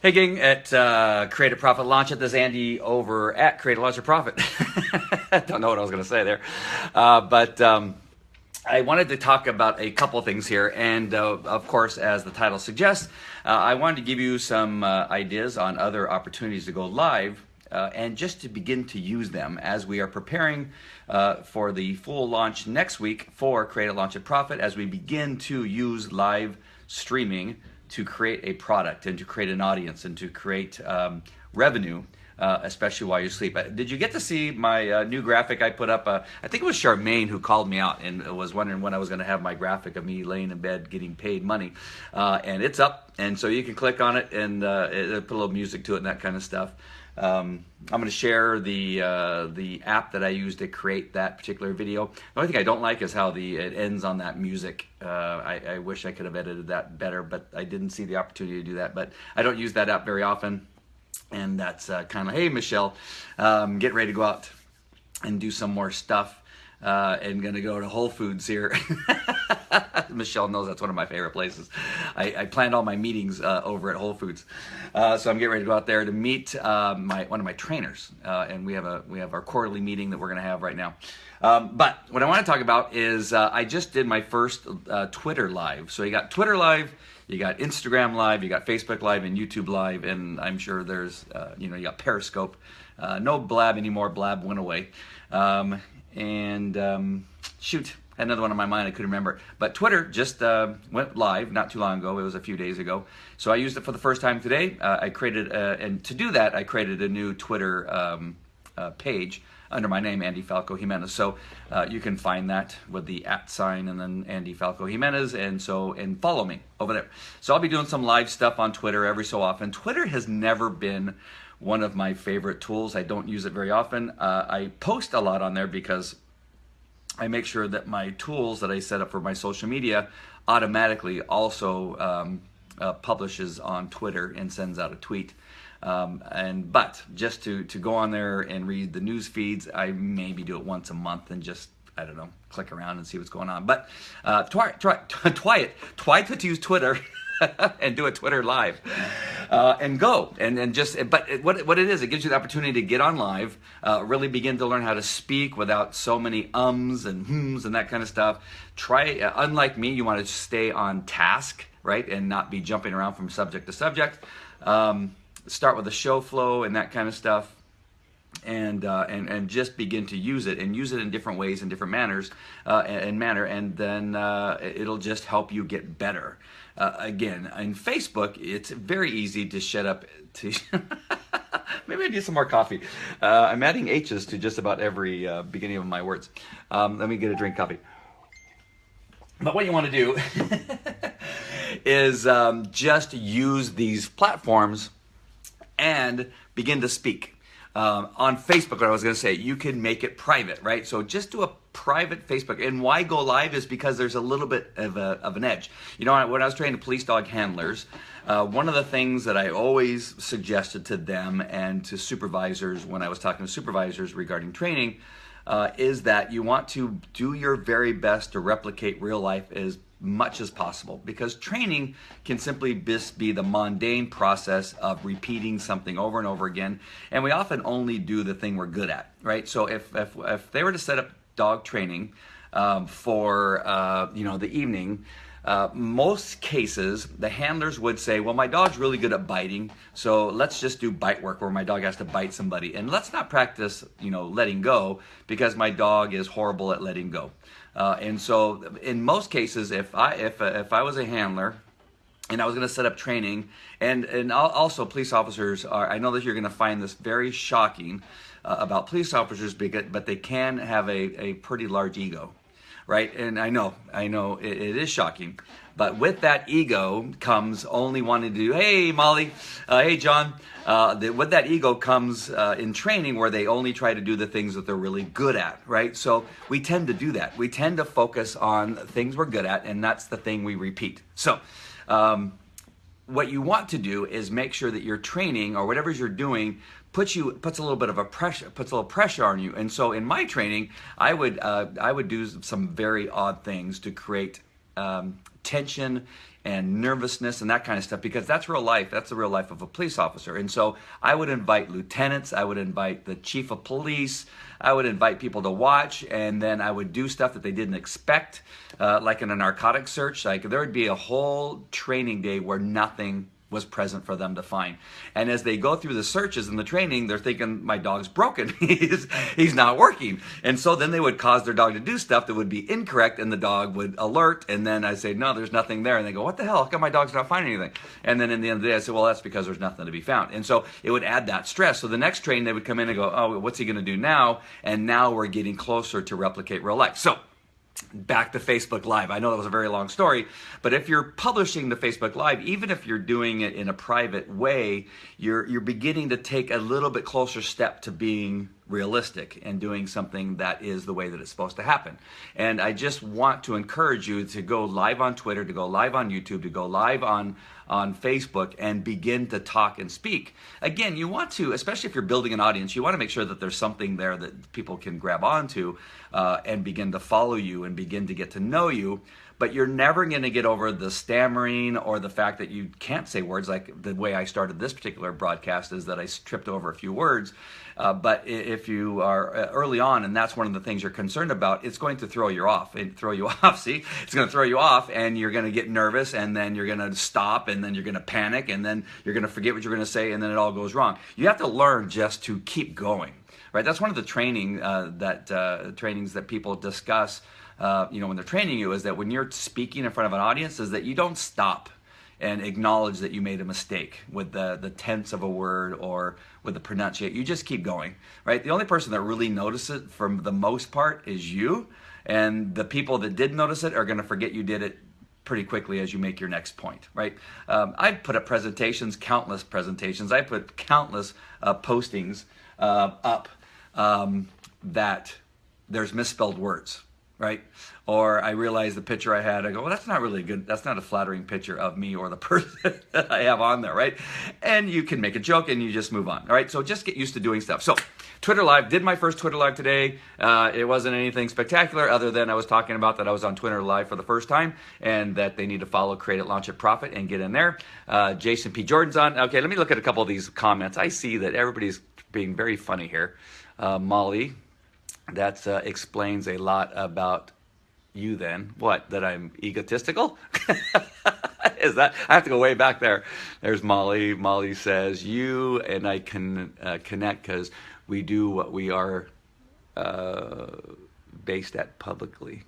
Hey gang, at Create a Profit Launch It. This is Andy over at Create a Launch a Profit. Don't know what I was going to say there. But I wanted to talk about a couple of things here. And of course, as the title suggests, I wanted to give you some ideas on other opportunities to go live and just to begin to use them as we are preparing for the full launch next week for Create a Launch It Profit, as we begin to use live streaming to create a product and to create an audience and to create revenue, especially while you sleep. Did you get to see my new graphic I put up? I think it was Charmaine who called me out and was wondering when I was going to have my graphic of me laying in bed getting paid money. And it's up, and so you can click on it and it'll put a little music to it and that kind of stuff. I'm going to share the app that I use to create that particular video. The only thing I don't like is how it ends on that music. I wish I could have edited that better, but I didn't see the opportunity to do that. But I don't use that app very often, and that's kind of, hey Michelle, getting ready to go out and do some more stuff. And going to go to Whole Foods here. Michelle knows that's one of my favorite places. I planned all my meetings over at Whole Foods, so I'm getting ready to go out there to meet one of my trainers, and we have our quarterly meeting that we're going to have right now. But what I want to talk about is I just did my first Twitter live. So you got Twitter live, you got Instagram live, you got Facebook live, and YouTube live, and I'm sure there's you got Periscope. No Blab anymore. Blab went away. Shoot, another one on my mind, I couldn't remember. But Twitter just went live not too long ago. It was a few days ago. So I used it for the first time today. I created, and to do that, I created a new Twitter page under my name, Andy Falco Jimenez. So you can find that with the @ sign and then Andy Falco Jimenez, and follow me over there. So I'll be doing some live stuff on Twitter every so often. Twitter has never been one of my favorite tools. I don't use it very often. I post a lot on there because I make sure that my tools that I set up for my social media automatically also publishes on Twitter and sends out a tweet. But just to go on there and read the news feeds, I maybe do it once a month and just, I don't know, click around and see what's going on. But try to use Twitter and do a Twitter live and go and just. But what it is, it gives you the opportunity to get on live, really begin to learn how to speak without so many ums and hms and that kind of stuff. Unlike me, you want to stay on task, right, and not be jumping around from subject to subject. Start with a show flow and that kind of stuff. And just begin to use it in different ways and different manners and then it'll just help you get better. Again, in Facebook, it's very easy to shut up to. Maybe I need some more coffee. I'm adding H's to just about every beginning of my words. Let me get a drink coffee. But what you want to do is just use these platforms and begin to speak. On Facebook, what I was going to say, you can make it private, right? So just do a private Facebook. And why go live is because there's a little bit of an edge. When I was training police dog handlers, one of the things that I always suggested to them and to supervisors when I was talking to supervisors regarding training is that you want to do your very best to replicate real life as much as possible, because training can simply just be the mundane process of repeating something over and over again, and we often only do the thing we're good at, right? So if they were to set up dog training for the evening, most cases the handlers would say, well, my dog's really good at biting, so let's just do bite work where my dog has to bite somebody, and let's not practice letting go, because my dog is horrible at letting go. And so in most cases, if I was a handler and I was going to set up training, and also police officers I know that you're going to find this very shocking about police officers, but they can have a pretty large ego, right? And I know it is shocking, but with that ego comes only wanting to do, hey Molly, hey John, with that ego comes in training where they only try to do the things that they're really good at, right? So we tend to do that. We tend to focus on things we're good at, and that's the thing we repeat. So what you want to do is make sure that your training or whatever you're doing puts a little bit of puts a little pressure on you. And so in my training, I would do some very odd things to create tension and nervousness and that kind of stuff, because that's real life. That's the real life of a police officer. And so I would invite lieutenants, I would invite the chief of police, I would invite people to watch, and then I would do stuff that they didn't expect, like in a narcotics search. Like there would be a whole training day where nothing was present for them to find. And as they go through the searches and the training, they're thinking, my dog's broken. he's not working. And so then they would cause their dog to do stuff that would be incorrect, and the dog would alert. And then I say, no, there's nothing there. And they go, what the hell? How come my dog's not finding anything? And then in the end of the day, I say, well, that's because there's nothing to be found. And so it would add that stress. So the next training, they would come in and go, oh, what's he going to do now? And now we're getting closer to replicate real life. So back to Facebook Live. I know that was a very long story, but if you're publishing to Facebook Live, even if you're doing it in a private way, you're beginning to take a little bit closer step to being realistic and doing something that is the way that it's supposed to happen. And I just want to encourage you to go live on Twitter, to go live on YouTube, to go live on Facebook and begin to talk and speak. Again, you want to, especially if you're building an audience, you want to make sure that there's something there that people can grab onto and begin to follow you and begin to get to know you. But you're never going to get over the stammering or the fact that you can't say words. Like the way I started this particular broadcast is that I tripped over a few words. But if you are early on, and that's one of the things you're concerned about, it's going to throw you off. See, it's going to throw you off, and you're going to get nervous, and then you're going to stop, and then you're going to panic, and then you're going to forget what you're going to say, and then it all goes wrong. You have to learn just to keep going, right? That's one of the trainings that people discuss. When they're training you, is that when you're speaking in front of an audience, is that you don't stop and acknowledge that you made a mistake with the tense of a word or with the pronunciation. You just keep going, right? The only person that really notices it for the most part is you, and the people that did notice it are going to forget you did it pretty quickly as you make your next point, right? I put up presentations, countless presentations. I put countless postings up that there's misspelled words, right? Or I realize the picture I had, I go, well, that's not really good. That's not a flattering picture of me or the person that I have on there, right? And you can make a joke and you just move on, all right? So just get used to doing stuff. So Twitter Live, did my first Twitter Live today. It wasn't anything spectacular other than I was talking about that I was on Twitter Live for the first time and that they need to follow Create It, Launch It, Profit and get in there. Jason P. Jordan's on. Okay, let me look at a couple of these comments. I see that everybody's being very funny here. Molly, that explains a lot about you then. What, that I'm egotistical? Is that, I have to go way back there. There's Molly. Molly says, you and I can connect because we do what we are based at publicly.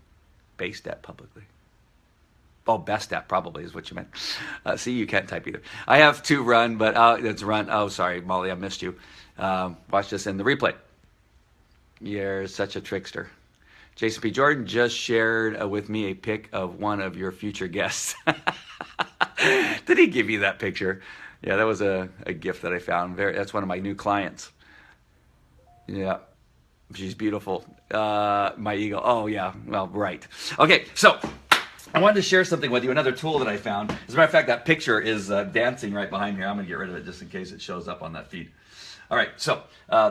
Oh, best at probably is what you meant. See, you can't type either. I have to run, but it's run. Oh, sorry, Molly, I missed you. Watch this in the replay. You're such a trickster. Jason P. Jordan just shared with me a pic of one of your future guests. Did he give you that picture? Yeah, that was a gift that I found. That's one of my new clients. Yeah, she's beautiful. My ego. Oh, yeah. Well, right. Okay, so I wanted to share something with you, another tool that I found. As a matter of fact, that picture is dancing right behind here. I'm going to get rid of it just in case it shows up on that feed. All right, so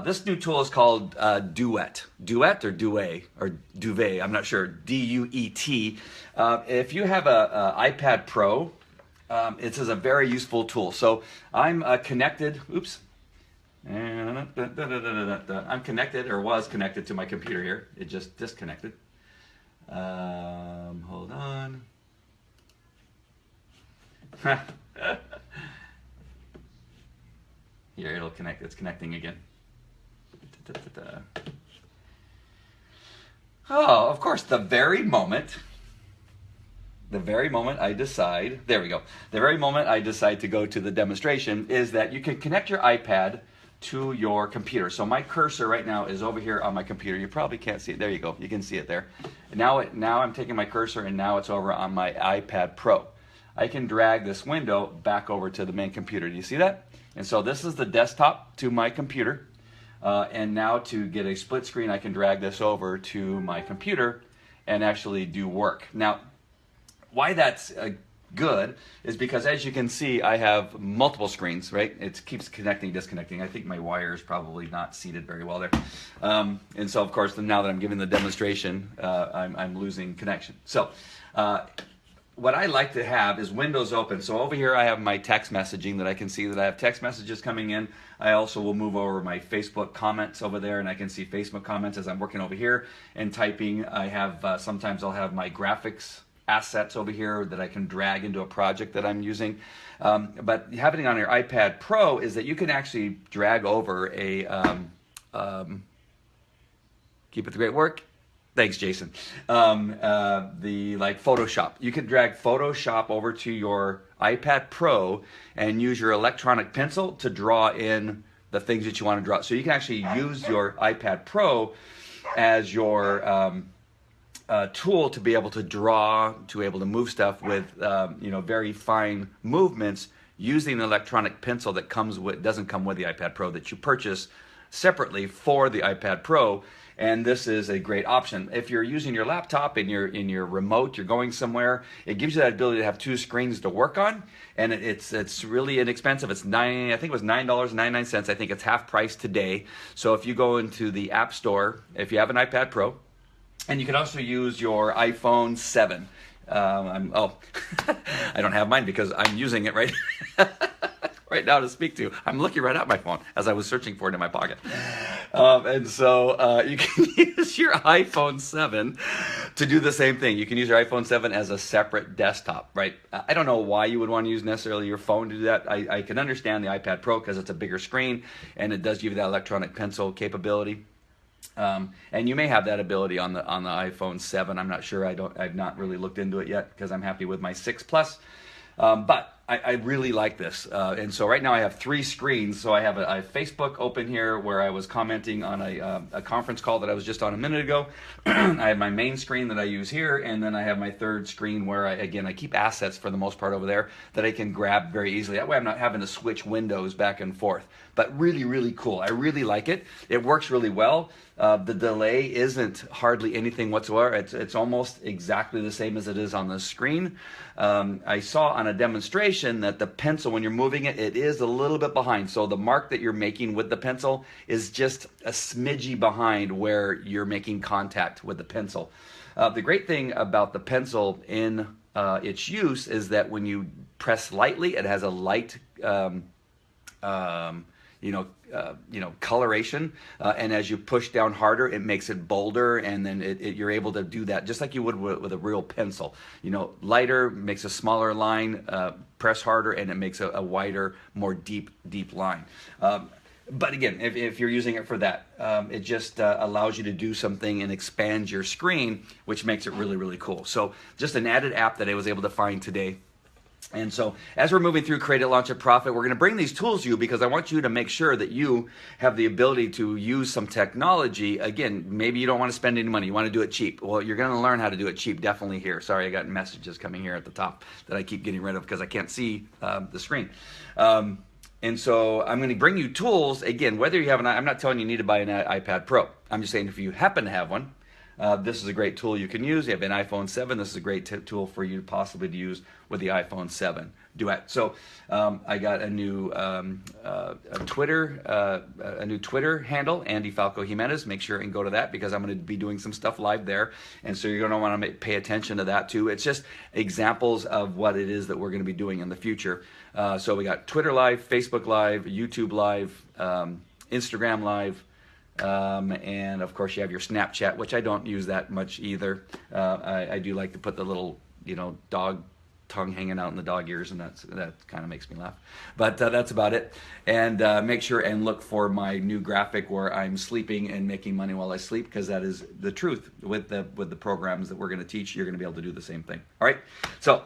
this new tool is called Duet. Duet or Duet or Duvet, I'm not sure, D-U-E-T. If you have an iPad Pro, it is a very useful tool. So I'm connected, I'm connected or was connected to my computer here. It just disconnected. Hold on. Here, it'll connect. It's connecting again. Oh, of course, the very moment I decide, there we go. The very moment I decide to go to the demonstration is that you can connect your iPad to your computer. So my cursor right now is over here on my computer. You probably can't see it. There you go. You can see it there. And now I'm taking my cursor and now it's over on my iPad Pro. I can drag this window back over to the main computer. Do you see that? And so this is the desktop to my computer. And now to get a split screen, I can drag this over to my computer and actually do work. Now, why that's good is because, as you can see, I have multiple screens, right? It keeps connecting, disconnecting. I think my wire is probably not seated very well there. And so, of course, now that I'm giving the demonstration, I'm losing connection. So what I like to have is windows open. So over here I have my text messaging that I can see that I have text messages coming in. I also will move over my Facebook comments over there, and I can see Facebook comments as I'm working over here and typing. I have sometimes I'll have my graphics assets over here that I can drag into a project that I'm using. But having it on your iPad Pro is that you can actually drag over a keep it the great work. Thanks, Jason. The Photoshop. You can drag Photoshop over to your iPad Pro and use your electronic pencil to draw in the things that you want to draw. So you can actually use your iPad Pro as your tool to be able to draw, to be able to move stuff with very fine movements using the electronic pencil that doesn't come with the iPad Pro, that you purchase separately for the iPad Pro. And this is a great option. If you're using your laptop in your remote, you're going somewhere, it gives you that ability to have two screens to work on, and it's really inexpensive. It's I think it was $9.99. I think it's half price today. So if you go into the App Store, if you have an iPad Pro, and you can also use your iPhone 7. I don't have mine because I'm using it right now to speak to. I'm looking right at my phone as I was searching for it in my pocket. And so you can use your iPhone 7 to do the same thing. You can use your iPhone 7 as a separate desktop, right? I don't know why you would want to use necessarily your phone to do that. I can understand the iPad Pro because it's a bigger screen and it does give you that electronic pencil capability. And you may have that ability on the iPhone 7. I'm not sure. I've not really looked into it yet because I'm happy with my 6 Plus. But I really like this. And so right now I have 3 screens. So I have a Facebook open here where I was commenting on a conference call that I was just on a minute ago. I have my main screen that I use here, and then I have my third screen where I keep assets for the most part over there that I can grab very easily. That way I'm not having to switch windows back and forth. But really, really cool. I really like it. It works really well. The delay isn't hardly anything whatsoever. It's almost exactly the same as it is on the screen. I saw on a demonstration that the pencil, when you're moving it, it is a little bit behind. So the mark that you're making with the pencil is just a smidgy behind where you're making contact with the pencil. The great thing about the pencil in its use is that when you press lightly, it has a light coloration, and as you push down harder, it makes it bolder, and then you're able to do that just like you would with a real pencil. Lighter makes a smaller line, press harder, and it makes a wider, more deep line. But again, if you're using it for that, it just allows you to do something and expand your screen, which makes it really, really cool. So just an added app that I was able to find today. And so as we're moving through Create It, Launch It, Profit, we're going to bring these tools to you because I want you to make sure that you have the ability to use some technology. Again, maybe you don't want to spend any money. You want to do it cheap. Well, you're going to learn how to do it cheap definitely here. Sorry, I got messages coming here at the top that I keep getting rid of because I can't see the screen. And so I'm going to bring you tools. Again, whether you have I'm not telling you need to buy an iPad Pro. I'm just saying if you happen to have one, this is a great tool you can use. You have an iPhone 7. This is a great tool for you possibly to use with the iPhone 7 Duet. So I got a new Twitter handle, Andy Falco Jimenez. Make sure and go to that because I'm going to be doing some stuff live there, and so you're going to want to pay attention to that too. It's just examples of what it is that we're going to be doing in the future. So we got Twitter Live, Facebook Live, YouTube Live, Instagram Live. And of course you have your Snapchat, which I don't use that much either. I do like to put the little, dog tongue hanging out in the dog ears, and that kind of makes me laugh. But that's about it. And make sure and look for my new graphic where I'm sleeping and making money while I sleep, because that is the truth with the programs that we're going to teach. You're going to be able to do the same thing. All right. So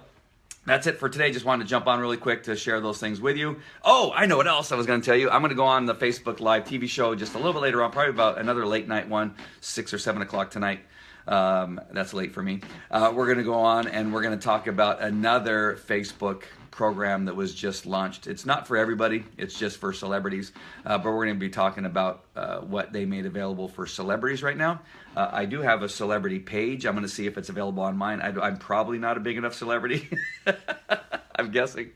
that's it for today. Just wanted to jump on really quick to share those things with you. Oh, I know what else I was going to tell you. I'm going to go on the Facebook Live TV show just a little bit later on, probably about another late night one, 6 or 7 o'clock tonight. That's late for me. We're going to go on and we're going to talk about another Facebook program that was just launched. It's not for everybody. It's just for celebrities. But we're going to be talking about what they made available for celebrities right now. I do have a celebrity page. I'm going to see if it's available on mine. I'm probably not a big enough celebrity. I'm guessing.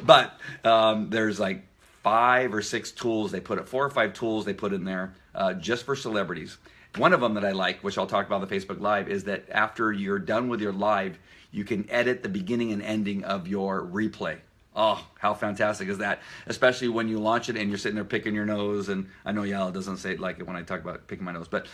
But there's like 5 or 6 tools. 4 or 5 tools they put in there just for celebrities. One of them that I like, which I'll talk about on the Facebook Live, is that after you're done with your live, you can edit the beginning and ending of your replay. Oh, how fantastic is that? Especially when you launch it and you're sitting there picking your nose. And I know Yal doesn't say it like it when I talk about picking my nose, but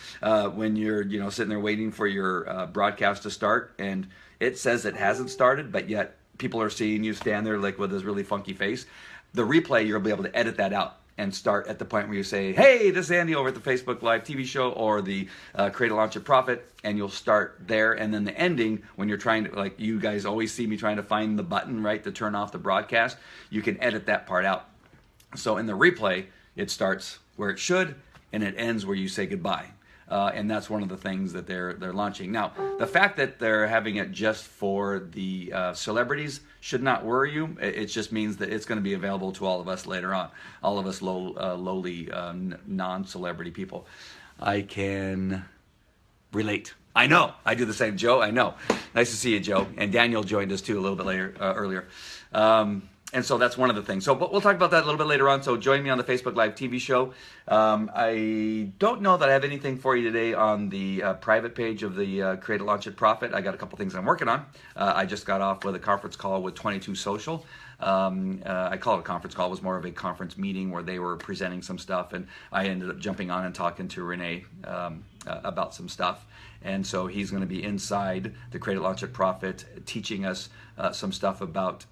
when you're sitting there waiting for your broadcast to start, and it says it hasn't started, but yet people are seeing you stand there like with this really funky face. The replay, you'll be able to edit that out and start at the point where you say, hey, this is Andy over at the Facebook Live TV show or the Create a Launch a Profit, and you'll start there. And then the ending, when you're trying to, like you guys always see me trying to find the button, right, to turn off the broadcast, you can edit that part out. So in the replay, it starts where it should, and it ends where you say goodbye. And that's one of the things that they're launching. Now, the fact that they're having it just for the celebrities should not worry you. It just means that it's going to be available to all of us later on, all of us lowly non-celebrity people. I can relate. I know. I do the same. Joe, I know. Nice to see you, Joe. And Daniel joined us too a little bit earlier. And so that's one of the things. So but we'll talk about that a little bit later on. So join me on the Facebook Live TV show. I don't know that I have anything for you today on the private page of the Create a Launch It Profit. I got a couple things I'm working on. I just got off with a conference call with 22 Social. I call it a conference call. It was more of a conference meeting where they were presenting some stuff, and I ended up jumping on and talking to Renee about some stuff. And so he's going to be inside the Create a Launch It Profit teaching us some stuff about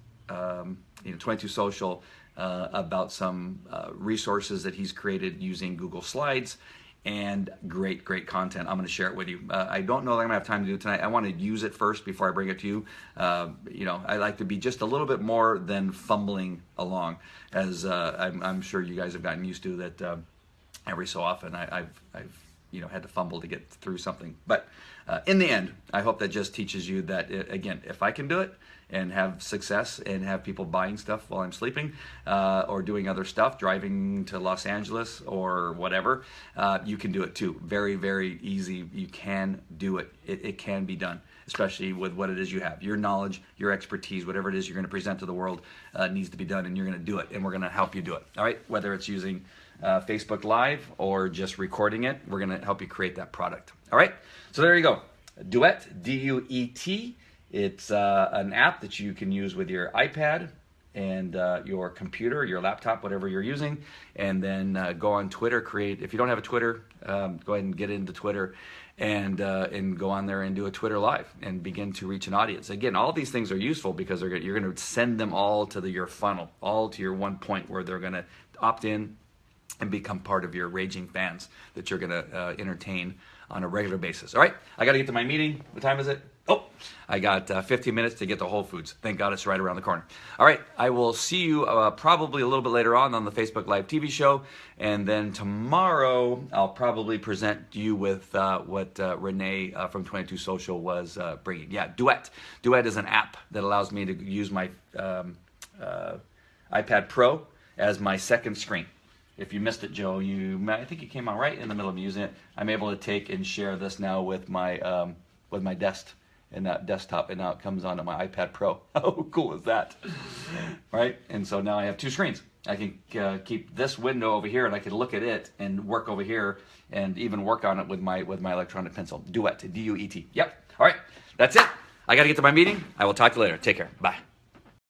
22 Social, about some resources that he's created using Google Slides, and great content. I'm going to share it with you. I don't know that I'm going to have time to do it tonight. I want to use it first before I bring it to you. I like to be just a little bit more than fumbling along, as I'm sure you guys have gotten used to that. Every so often I've had to fumble to get through something. But in the end, I hope that just teaches you that, again, if I can do it and have success and have people buying stuff while I'm sleeping or doing other stuff, driving to Los Angeles or whatever, you can do it too. Very, very easy. You can do it. It can be done, especially with what it is you have. Your knowledge, your expertise, whatever it is you're going to present to the world needs to be done, and you're going to do it, and we're going to help you do it. All right? Whether it's using Facebook Live or just recording it, we're going to help you create that product. All right? So there you go. Duet, D-U-E-T. It's an app that you can use with your iPad and your computer, your laptop, whatever you're using, and then go on Twitter. If you don't have a Twitter, go ahead and get into Twitter and go on there and do a Twitter Live and begin to reach an audience. Again, all these things are useful because you're going to send them all to your funnel, all to your one point where they're going to opt in and become part of your raging fans that you're going to entertain on a regular basis. All right, I got to get to my meeting. What time is it? Oh, I got 15 minutes to get to Whole Foods. Thank God it's right around the corner. All right, I will see you probably a little bit later on the Facebook Live TV show. And then tomorrow, I'll probably present you with what Renee from 22 Social was bringing. Yeah, Duet. Duet is an app that allows me to use my iPad Pro as my second screen. If you missed it, Joe, I think you came on right in the middle of using it. I'm able to take and share this now with my desktop, and now it comes onto my iPad Pro. How cool is that? Right? And so now I have two screens. I can keep this window over here, and I can look at it and work over here, and even work on it with my electronic pencil. Duet, D-U-E-T. Yep. All right. That's it. I got to get to my meeting. I will talk to you later. Take care. Bye.